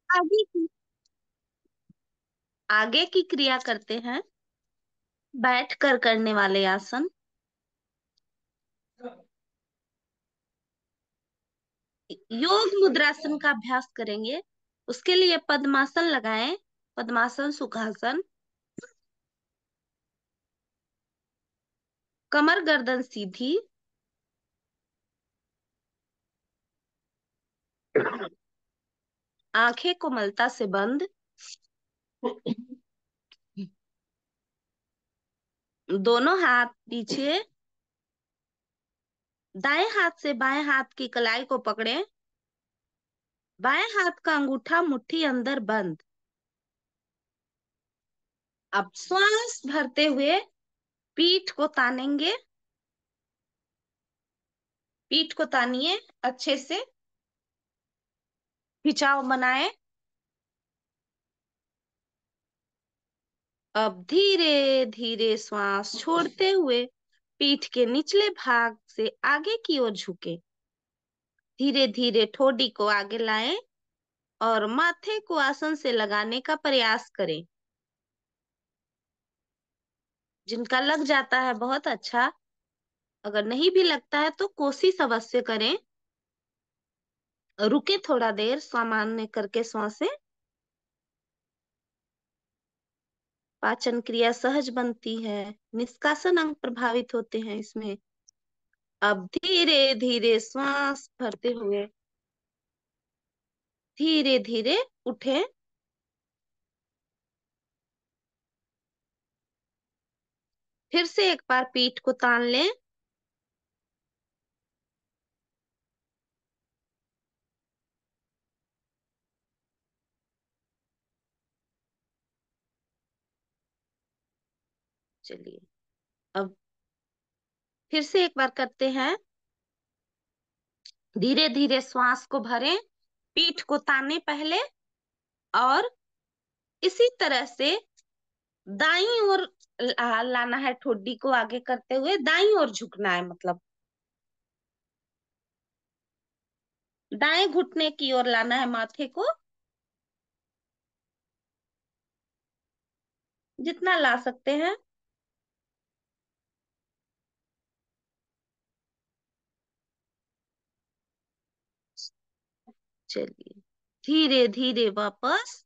आगे की आगे की क्रिया करते हैं। बैठ कर करने वाले आसन। योग मुद्रासन का अभ्यास करेंगे। उसके लिए पद्मासन लगाएं। पद्मासन, सुखासन। कमर गर्दन सीधी। आंखें कोमलता से बंद। दोनों हाथ पीछे। दाएं हाथ से बाएं हाथ की कलाई को पकड़ें। बाएं हाथ का अंगूठा मुट्ठी अंदर बंद। अब श्वास भरते हुए पीठ को तानेंगे। पीठ को तानिए अच्छे से। खिंचाव बनाए। अब धीरे धीरे श्वास छोड़ते हुए पीठ के निचले भाग से आगे की ओर झुके। धीरे धीरे ठोडी को आगे लाएं और माथे को आसन से लगाने का प्रयास करें। जिनका लग जाता है बहुत अच्छा। अगर नहीं भी लगता है तो कोशिश अवश्य करें। रुके थोड़ा देर सामान्य करके श्वासें। पाचन क्रिया सहज बनती है। निष्कासन अंग प्रभावित होते हैं इसमें। अब धीरे धीरे श्वास भरते हुए धीरे धीरे उठें। फिर से एक बार पीठ को तान लें। चलिए, अब फिर से एक बार करते हैं। धीरे धीरे श्वास को भरें। पीठ को ताने पहले। और इसी तरह से दाईं ओर लाना है। ठोडी को आगे करते हुए दाईं ओर झुकना है। मतलब दाएं घुटने की ओर लाना है माथे को। जितना ला सकते हैं। चलिए, धीरे धीरे वापस।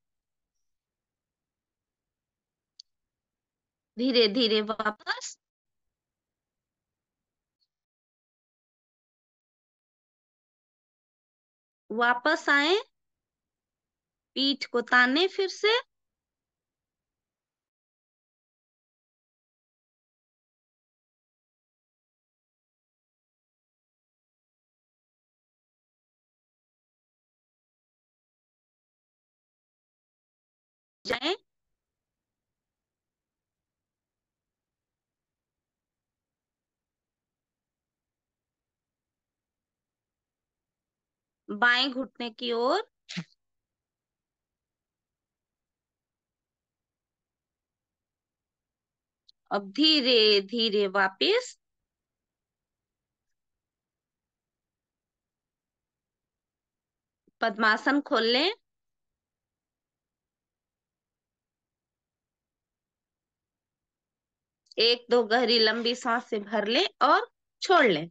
धीरे धीरे वापस। वापस आए। पीठ को ताने फिर से। जाए। बाएं घुटने की ओर। अब धीरे धीरे वापस। पद्मासन खोल लें। एक दो गहरी लंबी सांस से भर लें और छोड़ लें।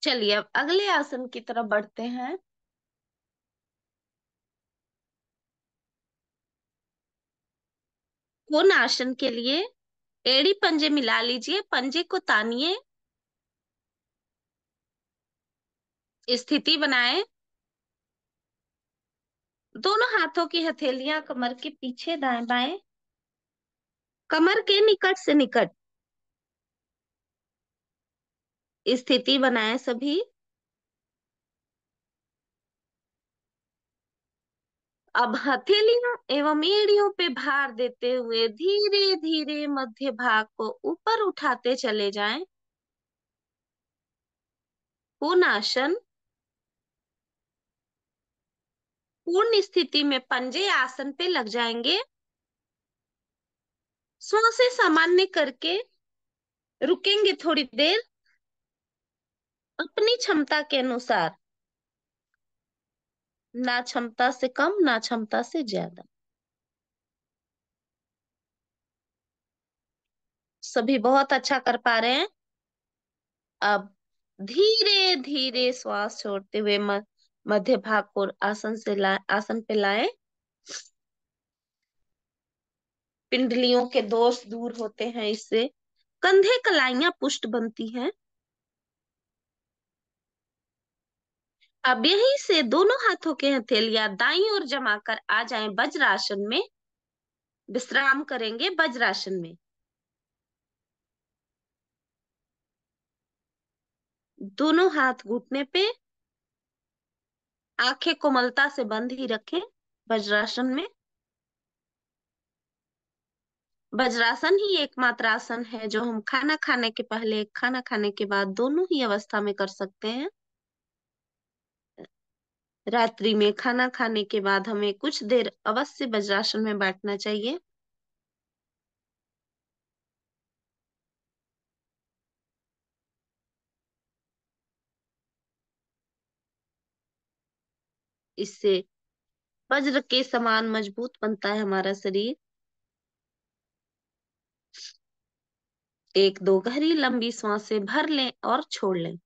चलिए, अब अगले आसन की तरफ बढ़ते हैं। कोण आसन के लिए एड़ी पंजे मिला लीजिए। पंजे को तानिए। स्थिति बनाएं। दोनों हाथों की हथेलियां कमर के पीछे दाएं बाएं। कमर के निकट से निकट स्थिति बनाएं सभी। अब हथेलियों एवं एड़ियों पे भार देते हुए धीरे धीरे मध्य भाग को ऊपर उठाते चले जाएं। पूर्ण आसन। पूर्ण स्थिति में पंजे आसन पे लग जाएंगे। श्वासें सामान्य करके रुकेंगे थोड़ी देर। अपनी क्षमता के अनुसार, ना क्षमता से कम ना क्षमता से ज्यादा। सभी बहुत अच्छा कर पा रहे हैं। अब धीरे धीरे श्वास छोड़ते हुए मध्य भाग को आसन से लाए, आसन पे लाए। पिंडलियों के दोष दूर होते हैं इससे। कंधे कलाइयां पुष्ट बनती हैं। अब यहीं से दोनों हाथों के हथेलियां दाईं ओर जमा कर आ जाएं वज्रासन में। विश्राम करेंगे वज्रासन में। दोनों हाथ घुटने पे, आंखें कोमलता से बंद ही रखें वज्रासन में। वज्रासन ही एकमात्र आसन है जो हम खाना खाने के पहले, खाना खाने के बाद दोनों ही अवस्था में कर सकते हैं। रात्रि में खाना खाने के बाद हमें कुछ देर अवश्य वज्रासन में बैठना चाहिए। इससे वज्र के समान मजबूत बनता है हमारा शरीर। एक दो गहरी लंबी सांसें भर लें और छोड़ लें।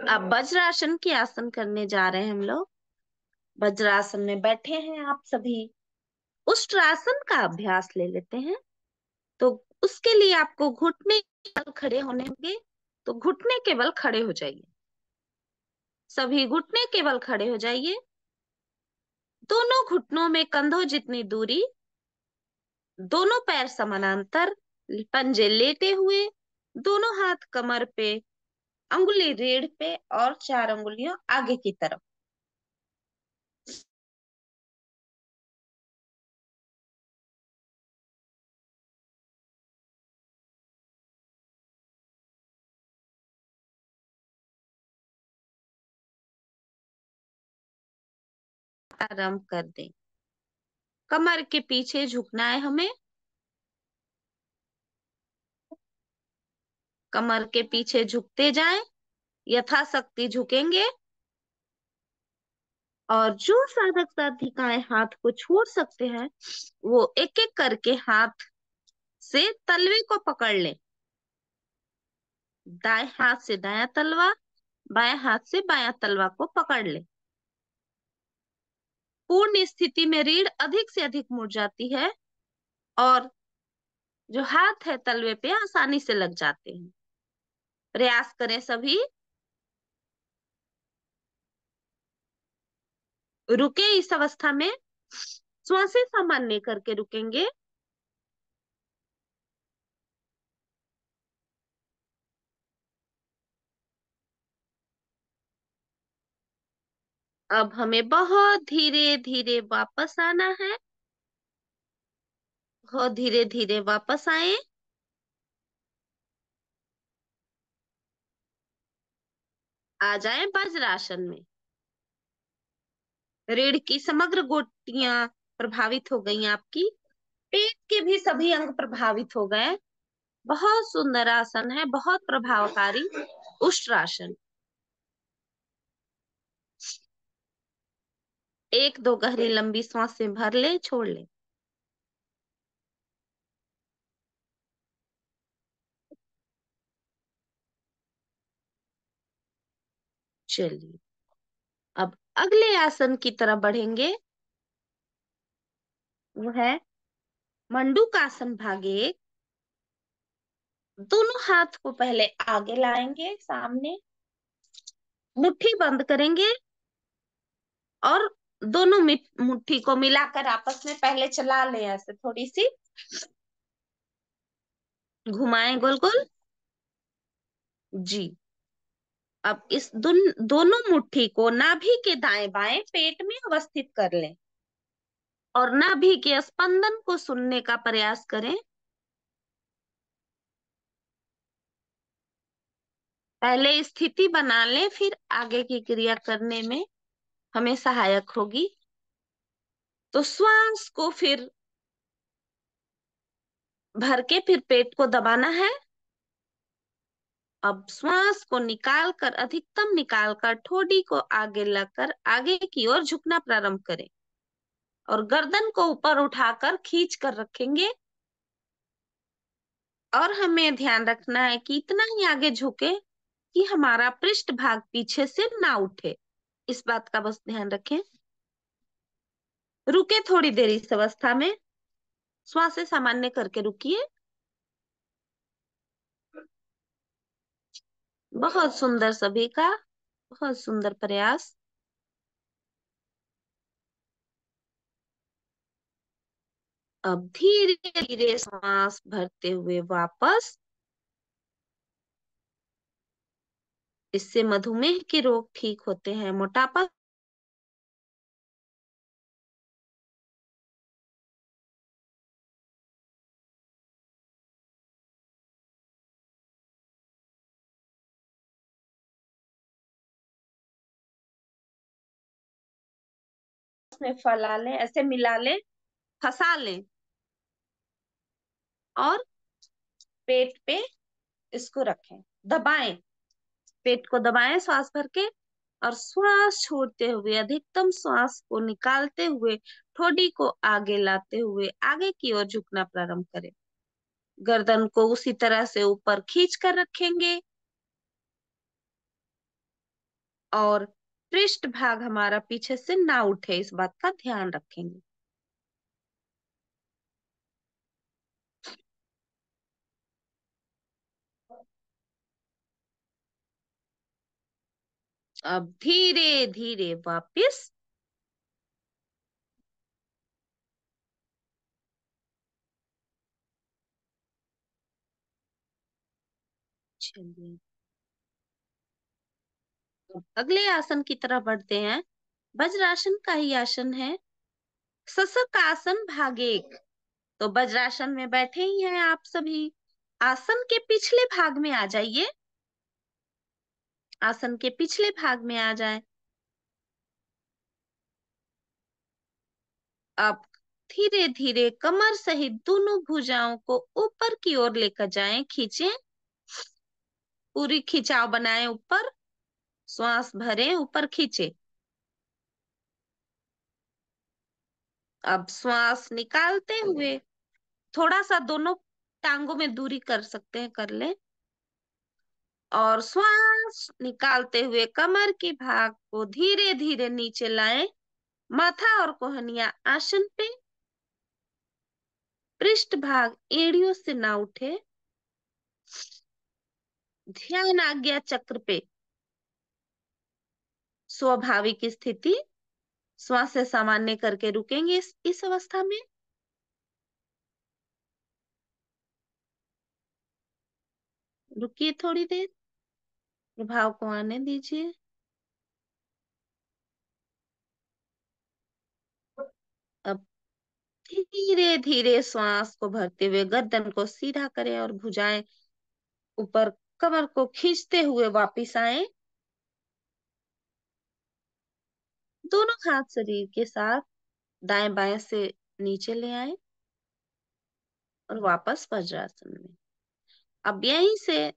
अब वज्रासन की आसन करने जा रहे हैं हम लोग। वज्रासन में बैठे हैं आप सभी। उष्ट्रासन का अभ्यास ले लेते हैं। तो उसके लिए आपको घुटने के बल खड़े होने होंगे। तो घुटने के बल खड़े हो जाइए। सभी घुटने के बल खड़े हो जाइए। दोनों घुटनों में कंधों जितनी दूरी, दोनों पैर समानांतर, पंजे लेटे हुए, दोनों हाथ कमर पे, अंगुली रीढ़ पे और चार अंगुलियां आगे की तरफ। आराम कर दें। कमर के पीछे झुकना है हमें। कमर के पीछे झुकते जाएं, यथाशक्ति झुकेंगे। और जो साधक साधिकाएं हाथ को छोड़ सकते हैं, वो एक एक करके हाथ से तलवे को पकड़ लें। दाएं हाथ से दायां तलवा, बाएं हाथ से बायां तलवा को पकड़ लें। पूर्ण स्थिति में रीढ़ अधिक से अधिक मुड़ जाती है और जो हाथ है तलवे पे आसानी से लग जाते हैं। प्रयास करें सभी। रुके इस अवस्था में। श्वासें सामान्य करके रुकेंगे। अब हमें बहुत धीरे धीरे वापस आना है। बहुत धीरे धीरे वापस आए। आ जाएं वज्रासन में। रीढ़ की समग्र गोटियां प्रभावित हो गई आपकी। पेट के भी सभी अंग प्रभावित हो गए। बहुत सुंदर आसन है, बहुत प्रभावकारी उष्ट्रासन। एक दो गहरी लंबी सांसें भर ले, छोड़ ले। चलिए, अब अगले आसन की तरफ बढ़ेंगे। वो है मंडूकासन भाग एक। दोनों हाथ को पहले आगे लाएंगे सामने, मुट्ठी बंद करेंगे और दोनों मुट्ठी को मिलाकर आपस में पहले चला लें, ऐसे थोड़ी सी घुमाएं गोल गोल। जी। अब इस दोनों मुट्ठी को नाभि के दाएं बाएं पेट में अवस्थित कर लें और नाभि के स्पंदन को सुनने का प्रयास करें। पहले स्थिति बना लें, फिर आगे की क्रिया करने में हमें सहायक होगी। तो श्वास को फिर भर के फिर पेट को दबाना है। अब श्वास को निकाल कर, अधिकतम निकाल कर ठोड़ी को आगे लाकर आगे की ओर झुकना प्रारंभ करें और गर्दन को ऊपर उठाकर खींच कर रखेंगे। और हमें ध्यान रखना है कि इतना ही आगे झुके कि हमारा पृष्ठ भाग पीछे से ना उठे। इस बात का बस ध्यान रखें। रुके थोड़ी देर इस अवस्था में, श्वास सामान्य करके रुकिए। बहुत सुंदर सभी का, बहुत सुंदर प्रयास। अब धीरे धीरे सांस भरते हुए वापस। इससे मधुमेह के रोग ठीक होते हैं, मोटापा में फैला लें, ऐसे मिला लें, फंसा लें और पेट पे इसको रखें, दबाएं। पेट को दबाएं श्वास भर के और श्वास छोड़ते हुए अधिकतम श्वास को निकालते हुए ठोड़ी को आगे लाते हुए आगे की ओर झुकना प्रारंभ करें। गर्दन को उसी तरह से ऊपर खींच कर रखेंगे और पृष्ठ भाग हमारा पीछे से ना उठे, इस बात का ध्यान रखेंगे। अब धीरे धीरे वापिस। चलिए अगले आसन की तरफ बढ़ते हैं। वज्रासन का ही आसन है, सशक आसन भाग एक। तो वज्रासन में बैठे ही हैं आप सभी। आसन के पिछले भाग में आ जाइए, आसन के पिछले भाग में आ जाए। अब धीरे धीरे कमर सहित दोनों भुजाओं को ऊपर की ओर लेकर जाएं, खींचें, पूरी खिंचाव बनाएं ऊपर। श्वास भरें, ऊपर खींचे। अब श्वास निकालते हुए थोड़ा सा दोनों टांगों में दूरी कर सकते हैं, कर ले। और श्वास निकालते हुए कमर के भाग को धीरे धीरे नीचे लाएं, माथा और कोहनिया आसन पे, पृष्ठ भाग एड़ियों से ना उठे। ध्यान आज्ञा चक्र पे, स्वाभाविक स्थिति। श्वास से सामान्य करके रुकेंगे इस अवस्था में। रुकिए थोड़ी देर, प्रभाव को आने दीजिए। अब धीरे धीरे श्वास को भरते हुए गर्दन को सीधा करें और भुजाएं ऊपर, कमर को खींचते हुए वापिस आए। दोनों हाथ शरीर के साथ दाएं बाएं से नीचे ले आए और वापस वज्रासन में। अब यहीं से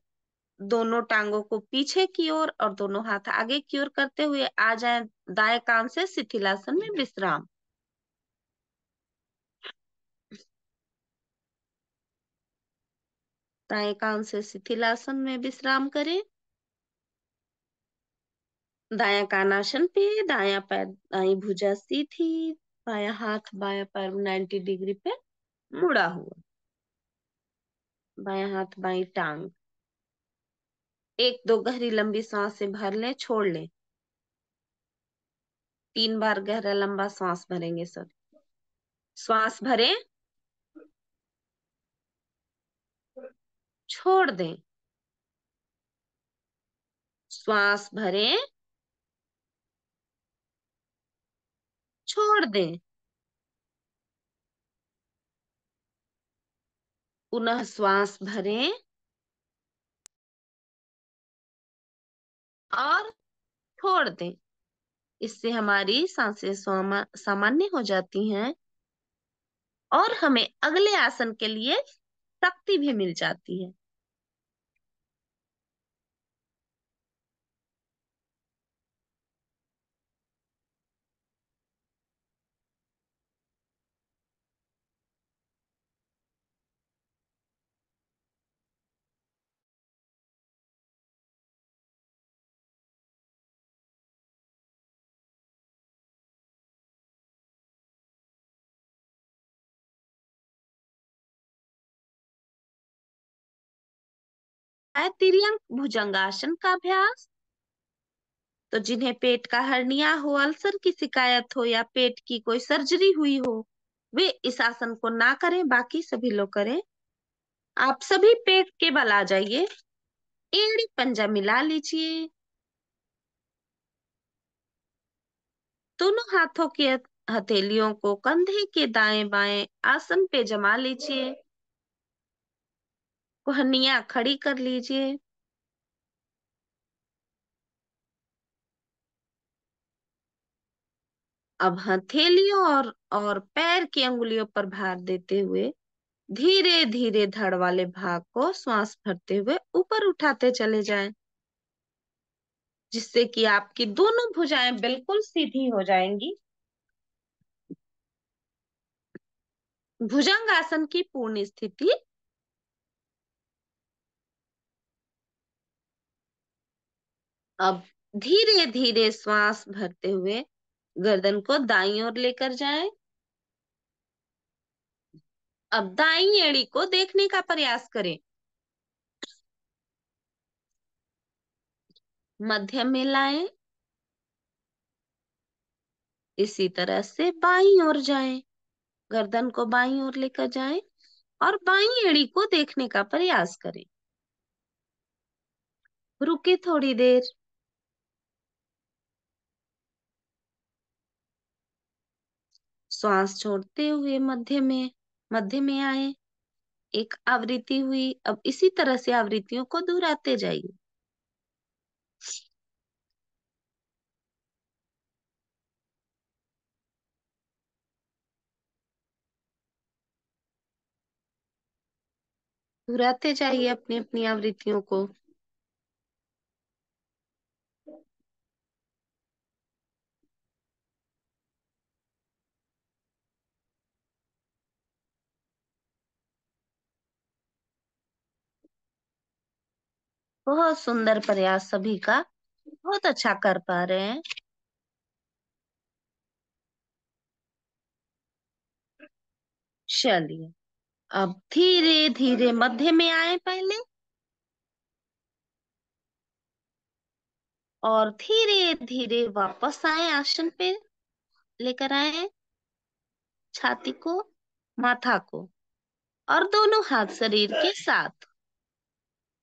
दोनों टांगों को पीछे की ओर और दोनों हाथ आगे की ओर करते हुए आ जाएं दाएं कान से शिथिलासन में विश्राम। दाएं कान से शिथिलासन में विश्राम करें। दाया कानासन पे, दाया पैर दाई भुजा सीधी, बाया हाथ बाया पैर 90 डिग्री पे मुड़ा हुआ, बाया हाथ बाई टांग। एक दो गहरी लंबी सांसें भर लें, छोड़ लें। 3 बार गहरा लंबा सांस भरेंगे सब। श्वास भरें, छोड़ दें। श्वास भरें, छोड़ दें। पुनः श्वास भरें, और छोड़ दें। इससे हमारी सांसें सामान्य हो जाती हैं और हमें अगले आसन के लिए शक्ति भी मिल जाती है। है तिर्यंक भुजंगासन का अभ्यास। तो जिन्हें पेट का हर्निया हो, अल्सर की शिकायत हो या पेट की कोई सर्जरी हुई हो, वे इस आसन को ना करें, बाकी सभी लोग करें। आप सभी पेट के बल आ जाइए, एड़ी पंजा मिला लीजिए, दोनों हाथों की हथेलियों को कंधे के दाएं बाएं आसन पे जमा लीजिए, कोहनियां खड़ी कर लीजिए। अब हथेलियों और पैर की अंगुलियों पर भार देते हुए धीरे धीरे धड़ वाले भाग को श्वास भरते हुए ऊपर उठाते चले जाएं, जिससे कि आपकी दोनों भुजाएं बिल्कुल सीधी हो जाएंगी। भुजंगासन की पूर्ण स्थिति। अब धीरे धीरे श्वास भरते हुए गर्दन को दाईं ओर लेकर जाएं। अब दाईं एड़ी को देखने का प्रयास करें, मध्यम में लाएं। इसी तरह से बाईं ओर जाएं, गर्दन को बाईं ओर लेकर जाएं और बाईं एड़ी को देखने का प्रयास करें। रुके थोड़ी देर। श्वास छोड़ते हुए मध्य में आए। एक आवृत्ति हुई, अब इसी तरह से आवृत्तियों को दोहराते जाइए। दोहराते जाइए अपनी अपनी आवृत्तियों को। बहुत सुंदर प्रयास सभी का, बहुत अच्छा कर पा रहे हैं। चलिए, अब धीरे धीरे मध्य में आए पहले, और धीरे धीरे वापस आए आसन पे, लेकर आए छाती को, माथा को, और दोनों हाथ शरीर के साथ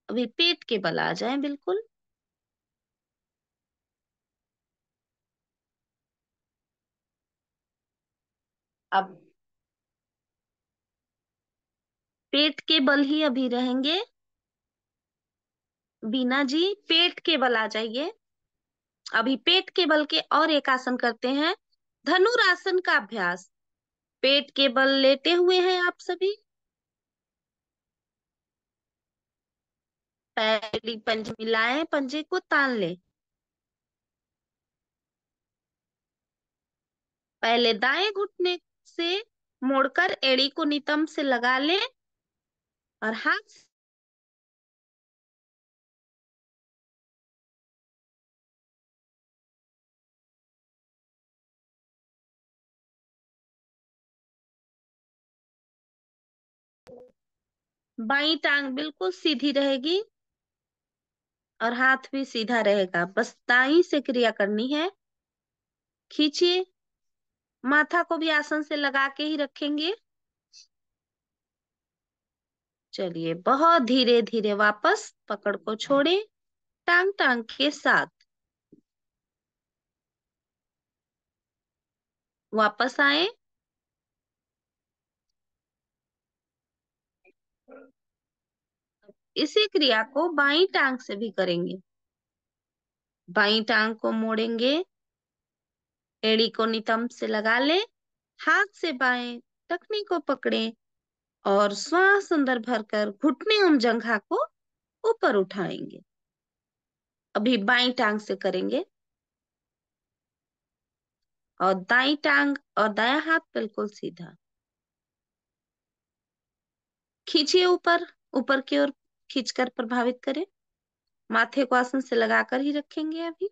अभी पेट के बल आ जाएं बिल्कुल। अब पेट के बल ही अभी रहेंगे। बीना जी, पेट के बल आ जाइए। अभी पेट के बल के और एक आसन करते हैं, धनुरासन का अभ्यास। पेट के बल लेटे हुए हैं आप सभी, पैरी पंजे मिलाएं, पंजे को तान ले। पहले दाएं घुटने से मोड़कर एड़ी को नितंब से लगा लें और हाथ बाई टांग बिल्कुल सीधी रहेगी और हाथ भी सीधा रहेगा, बस दाई से क्रिया करनी है। खींचिए, माथा को भी आसन से लगा के ही रखेंगे। चलिए, बहुत धीरे धीरे वापस पकड़ को छोड़े, टांग टांग के साथ वापस आए। इसी क्रिया को बाई टांग से भी करेंगे। बाई टांग को मोड़ेंगे, एड़ी को नितंब से लगा ले, हाथ से बाएं टखनी को पकड़े और श्वास अंदर भरकर घुटने एवं जंघा को ऊपर उठाएंगे। अभी बाई टांग से करेंगे और दाई टांग और दाया हाथ बिल्कुल सीधा खींचिए, ऊपर ऊपर की ओर खींचकर प्रभावित करें। माथे को आसन से लगाकर ही रखेंगे अभी।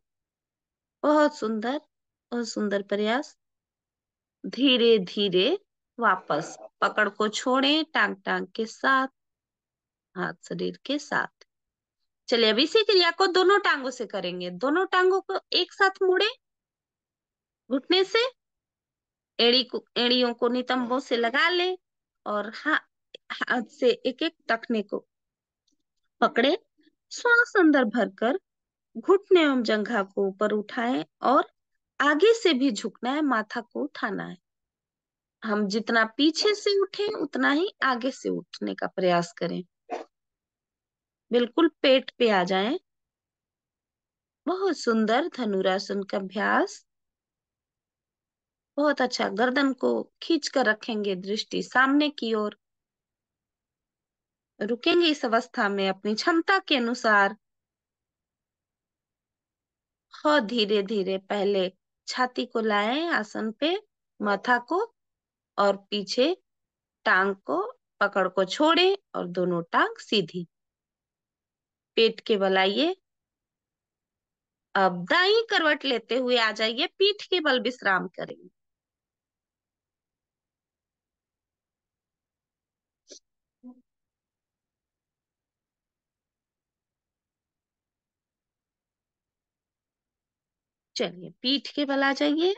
बहुत सुंदर प्रयास। धीरे धीरे वापस पकड़ को छोड़ें, टांग टांग के साथ, हाथ शरीर के साथ। चलिए अब इसी क्रिया को दोनों टांगों से करेंगे। दोनों टांगों को एक साथ मोड़े, घुटने से एड़ियों को नितंबों से लगा ले और हाथ से एक एक टखने को पकड़े, श्वास अंदर भरकर घुटने एवं जंघा को ऊपर उठाएं और आगे से भी झुकना है, माथा को उठाना है। हम जितना पीछे से उठे उतना ही आगे से उठने का प्रयास करें, बिल्कुल पेट पे आ जाएं। बहुत सुंदर धनुरासन का अभ्यास। बहुत अच्छा। गर्दन को खींच कर रखेंगे, दृष्टि सामने की ओर। रुकेंगे इस अवस्था में अपनी क्षमता के अनुसार। और धीरे धीरे पहले छाती को लाएं आसन पे, माथा को, और पीछे टांग को पकड़ को छोड़े और दोनों टांग सीधी, पेट के बल आइए। अब दाई करवट लेते हुए आ जाइए, पीठ के बल विश्राम करेंगे। चलिए पीठ के बल आ जाइए।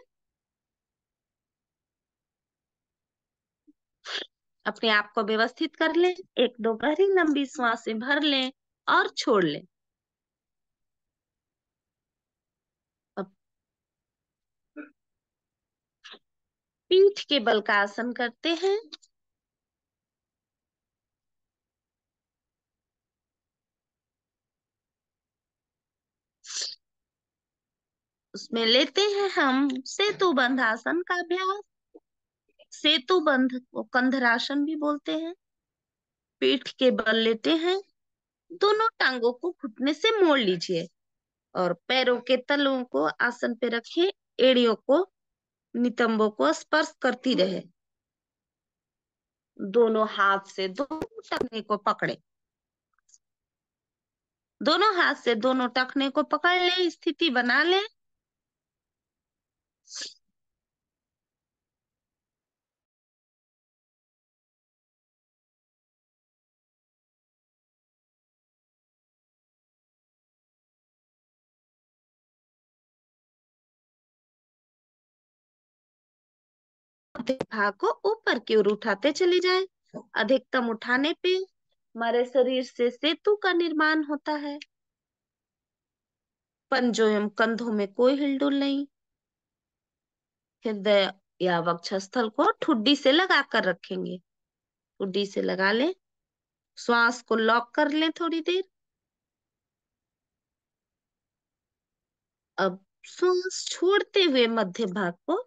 अपने आप को व्यवस्थित कर लें। एक दो गहरी लंबी सांसें भर लें और छोड़ लें। अब पीठ के बल का आसन करते हैं। उसमें लेते हैं हम सेतु बंध आसन का अभ्यास। सेतु बंध को कंधरासन भी बोलते हैं। पीठ के बल लेते हैं, दोनों टांगों को घुटने से मोड़ लीजिए और पैरों के तलुओं को आसन पे रखें। एड़ियों को नितंबों को स्पर्श करती रहे। दोनों हाथ से दोनों टखने को पकड़े। दोनों हाथ से दोनों टखने को पकड़ ले, स्थिति बना ले। भाग को ऊपर की ओर उठाते चले जाएं। अधिकतम उठाने पे हमारे शरीर से सेतु का निर्माण होता है। पंजों एवं कंधों में कोई हिलडुल नहीं। हृदय या वक्षस्थल को ठुड्डी से लगा कर रखेंगे। ठुड्डी से लगा लें। श्वास को लॉक कर लें थोड़ी देर। अब श्वास छोड़ते हुए मध्य भाग को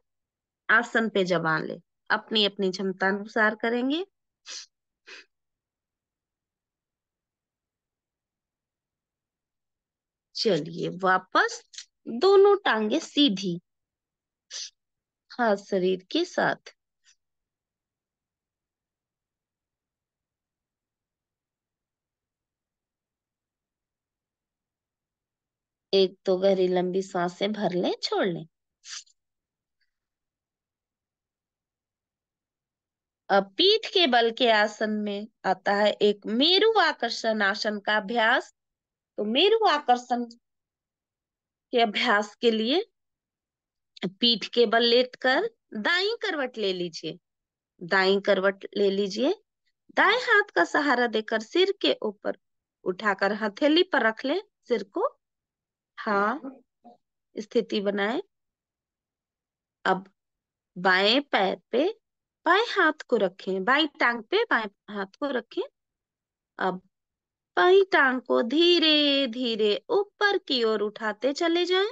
आसन पे जमा ले। अपनी अपनी क्षमता अनुसार करेंगे। चलिए वापस दोनों टांगे सीधी, हाथ शरीर के साथ। एक तो गहरी लंबी सांसें भर लें, छोड़ लें। अब पीठ के बल के आसन में आता है एक मेरु आकर्षण आसन का अभ्यास। तो मेरु आकर्षण के अभ्यास के लिए पीठ के बल लेटकर दाई करवट ले लीजिए। दाई करवट ले लीजिए। दाएं हाथ का सहारा देकर सिर के ऊपर उठाकर हथेली पर रख ले सिर को। हाँ, स्थिति बनाए। अब बाएं पैर पे बाएं हाथ को रखें, बाएं टांग पे बाएं हाथ को रखें। अब बाई टांग को धीरे धीरे ऊपर की ओर उठाते चले जाएं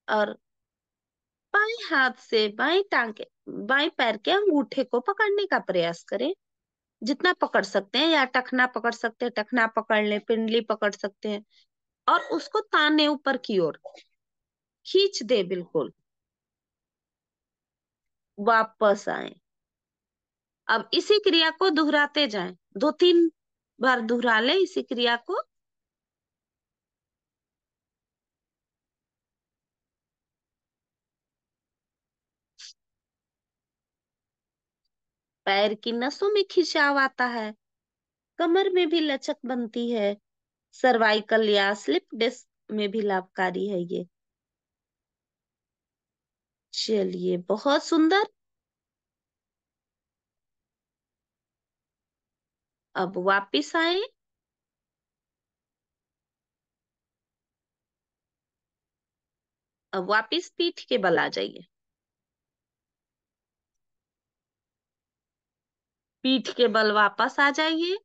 और बाएं हाथ से बाएं पैर के अंगूठे को पकड़ने का प्रयास करें। जितना पकड़ सकते हैं, या टखना पकड़ सकते हैं, टखना पकड़ लें, पिंडली पकड़ सकते हैं, और उसको ताने ऊपर की ओर खींच दे बिल्कुल। वापस आए। अब इसी क्रिया को दोहराते जाएं, 2-3 बार दोहरा ले इसी क्रिया को। पैर की नसों में खिंचाव आता है, कमर में भी लचक बनती है, सर्वाइकल या स्लिप डिस्क में भी लाभकारी है ये। चलिए, बहुत सुंदर। अब वापिस आए। अब वापिस पीठ के बल आ जाइए। पीठ के बल वापस आ जाइए।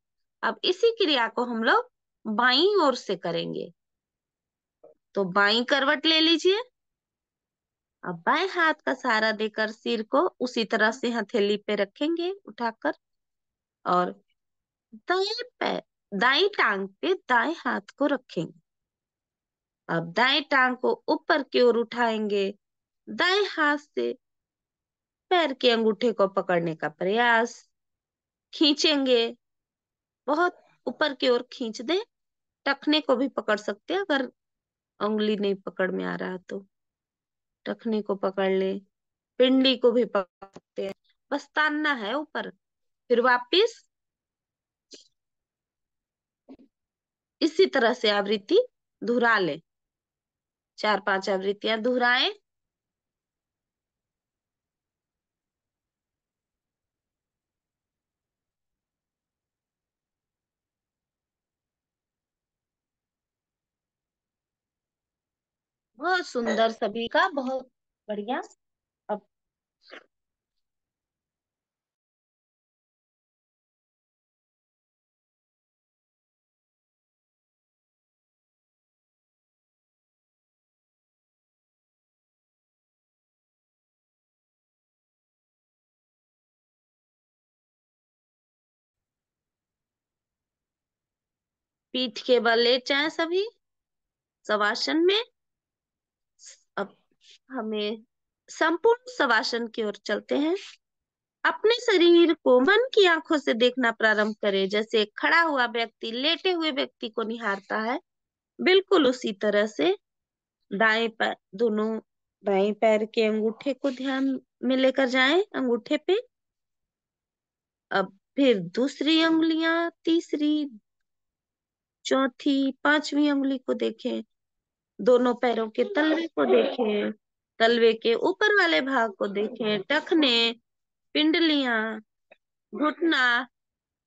अब इसी क्रिया को हम लोग बाईं ओर से करेंगे। तो बाईं करवट ले लीजिए। अब बाएं हाथ का सहारा देकर सिर को उसी तरह से हथेली पे रखेंगे उठाकर, और दाएं पैर दाएं टांग पे दाएं हाथ को रखेंगे। अब दाएं टांग को ऊपर की ओर उठाएंगे, दाएं हाथ से पैर के अंगूठे को पकड़ने का प्रयास, खींचेंगे, बहुत ऊपर की ओर खींच दें। टखने को भी पकड़ सकते हैं, अगर उंगली नहीं पकड़ में आ रहा तो टखने को पकड़ ले, पिंडी को भी पकड़ सकते हैं, बस तानना है ऊपर। फिर वापिस इसी तरह से आवृत्ति दोहरा ले। 4-5 आवृत्तियां दोहराएं। बहुत सुंदर, सभी का बहुत बढ़िया। अब पीठ के बल लेट जाएं सभी शवासन में। अब हमें संपूर्ण शवासन की ओर चलते हैं। अपने शरीर को मन की आंखों से देखना प्रारंभ करें, जैसे खड़ा हुआ व्यक्ति लेटे हुए व्यक्ति को निहारता है, बिल्कुल उसी तरह से दाएं पैर दोनों दाएं पैर के अंगूठे को ध्यान में लेकर जाएं, अंगूठे पे। अब फिर दूसरी उंगलियां, तीसरी, चौथी, पांचवी उंगली को देखें। दोनों पैरों के तलवे को देखें, तलवे के ऊपर वाले भाग को देखें, टखने, पिंडलियां, घुटना,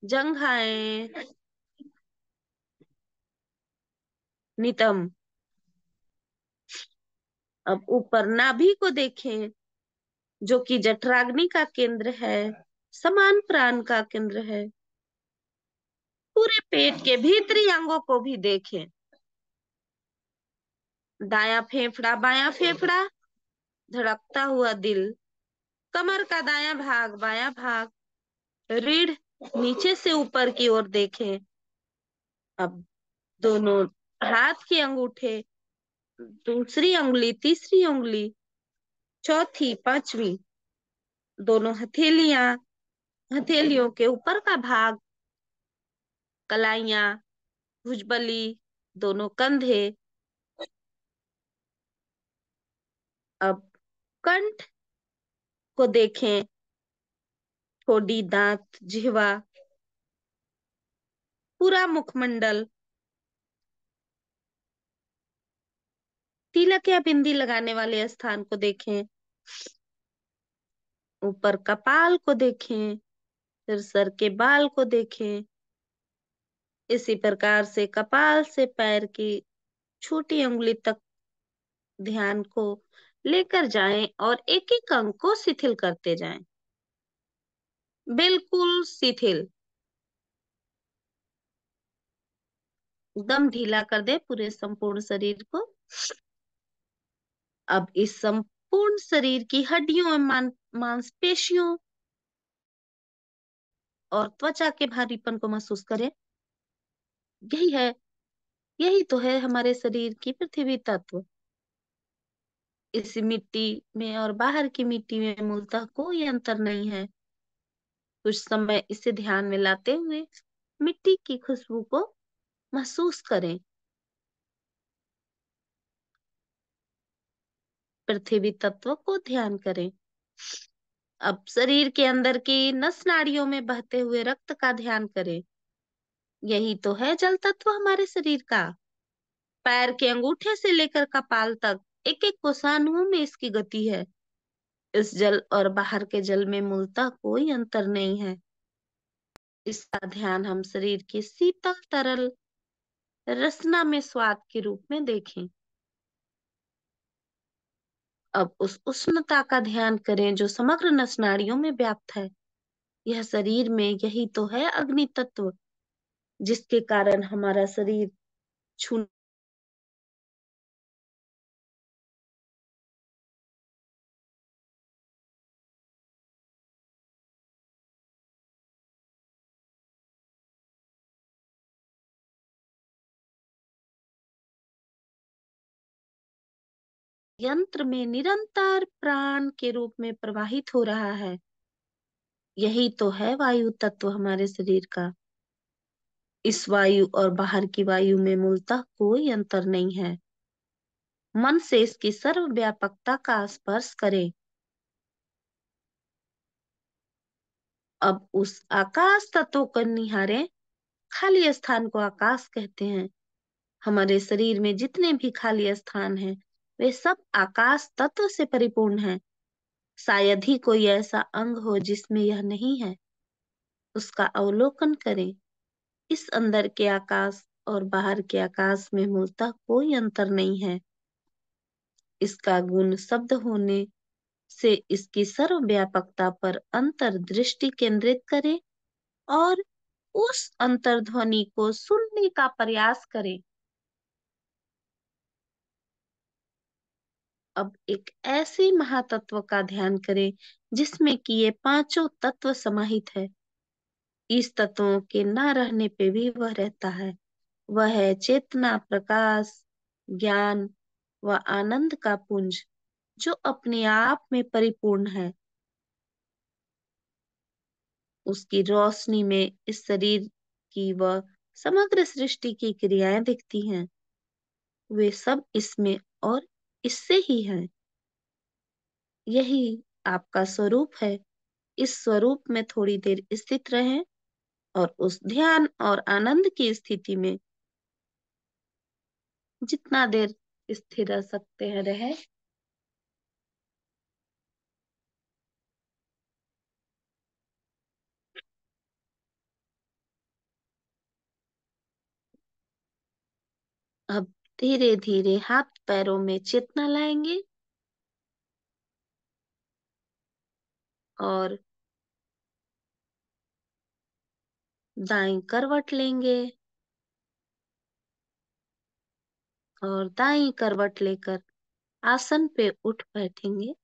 जंघाएं, नितंब। अब ऊपर नाभि को देखें, जो कि जठराग्नि का केंद्र है, समान प्राण का केंद्र है। पूरे पेट के भीतरी अंगों को भी देखें। दायां फेफड़ा, बायां फेफड़ा, धड़कता हुआ दिल, कमर का दायां भाग, बायां भाग, रीढ़ नीचे से ऊपर की ओर देखें। अब दोनों हाथ के अंगूठे, दूसरी उंगली, तीसरी उंगली, चौथी, पांचवी, दोनों हथेलियां, हथेलियों के ऊपर का भाग, कलाइयां, भुजबली, दोनों कंधे। अब कंठ को देखें, ठोड़ी, दांत, जिह्वा, पूरा मुखमंडल, तिलक या बिंदी लगाने वाले स्थान को देखें। ऊपर कपाल को देखें, फिर सर के बाल को देखें। इसी प्रकार से कपाल से पैर की छोटी उंगली तक ध्यान को लेकर जाएं और एक एक अंग को शिथिल करते जाएं। बिल्कुल शिथिल, एकदम ढीला कर दे पूरे संपूर्ण शरीर को। अब इस संपूर्ण शरीर की हड्डियों और मांसपेशियों और त्वचा के भारीपन को महसूस करें। यही है, यही तो है हमारे शरीर की पृथ्वी तत्व। इस मिट्टी में और बाहर की मिट्टी में मूलतः कोई अंतर नहीं है। कुछ समय इसे ध्यान में लाते हुए मिट्टी की खुशबू को महसूस करें। पृथ्वी तत्व को ध्यान करें। अब शरीर के अंदर की नस नाड़ियों में बहते हुए रक्त का ध्यान करें। यही तो है जल तत्व हमारे शरीर का। पैर के अंगूठे से लेकर कपाल तक एक एक कोसानुओं में इसकी गति है। इस जल और बाहर के जल में मूलतः कोई अंतर नहीं है। इसका ध्यान हम शरीर की शीतल तरल रसना में स्वाद के रूप में देखें। अब उस उष्णता का ध्यान करें जो समग्र नस नाड़ियों में व्याप्त है। यह शरीर में, यही तो है अग्नि तत्व, जिसके कारण हमारा शरीर छू यंत्र में निरंतर प्राण के रूप में प्रवाहित हो रहा है। यही तो है वायु तत्व हमारे शरीर का। इस वायु और बाहर की वायु में मूलतः कोई अंतर नहीं है। मन से इसकी सर्वव्यापकता का स्पर्श करें। अब उस आकाश तत्व को निहारें। खाली स्थान को आकाश कहते हैं। हमारे शरीर में जितने भी खाली स्थान हैं, वे सब आकाश तत्व से परिपूर्ण हैं। शायद ही कोई ऐसा अंग हो जिसमें यह नहीं है। उसका अवलोकन करें। इस अंदर के आकाश और बाहर के आकाश में मूलतः कोई अंतर नहीं है। इसका गुण शब्द होने से इसकी सर्वव्यापकता पर अंतर्दृष्टि केंद्रित करें और उस अंतर्ध्वनि को सुनने का प्रयास करें। अब एक ऐसे महातत्व का ध्यान करें जिसमें कि ये पांचों तत्व समाहित है। इस तत्वों के न रहने पे भी वह रहता है। वह है चेतना, प्रकाश, ज्ञान व आनंद का पुंज, जो अपने आप में परिपूर्ण है। उसकी रोशनी में इस शरीर की व समग्र सृष्टि की क्रियाएं दिखती हैं। वे सब इसमें और इससे ही हैं। यही आपका स्वरूप है। इस स्वरूप में थोड़ी देर स्थित रहें और उस ध्यान और आनंद की स्थिति में जितना देर स्थिर रह सकते हैं रहे। अब धीरे धीरे हाथ पैरों में चेतना लाएंगे और दाईं करवट लेंगे और दाईं करवट लेकर आसन पे उठ बैठेंगे।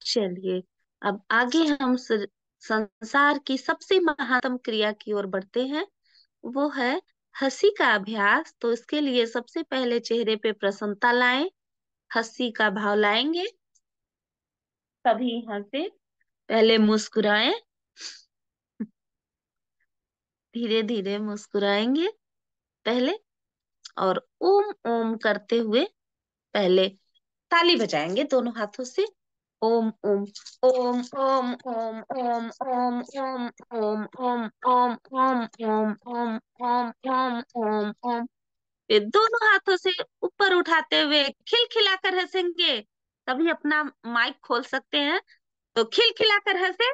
चलिए, अब आगे हम संसार की सबसे महानतम क्रिया की ओर बढ़ते हैं। वो है हंसी का अभ्यास। तो इसके लिए सबसे पहले चेहरे पे प्रसन्नता लाएं, हंसी का भाव लाएंगे। तभी हंसे, पहले मुस्कुराएं, धीरे धीरे मुस्कुराएंगे पहले, और ओम ओम करते हुए पहले ताली बजाएंगे दोनों हाथों से। ओम ओम ओम ओम ओम ओम ओम ओम ओम ओम ओम ओम ओम ओम ओम ओम ओम ओम। फिर दोनों हाथों से ऊपर उठाते हुए खिलखिलाकर हंसेंगे। तभी अपना माइक खोल सकते हैं, तो खिलखिलाकर हंसे।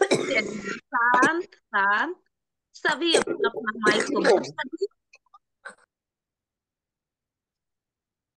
चलिए, शांत शांत। सभी अपना अपना माइक को बंद कर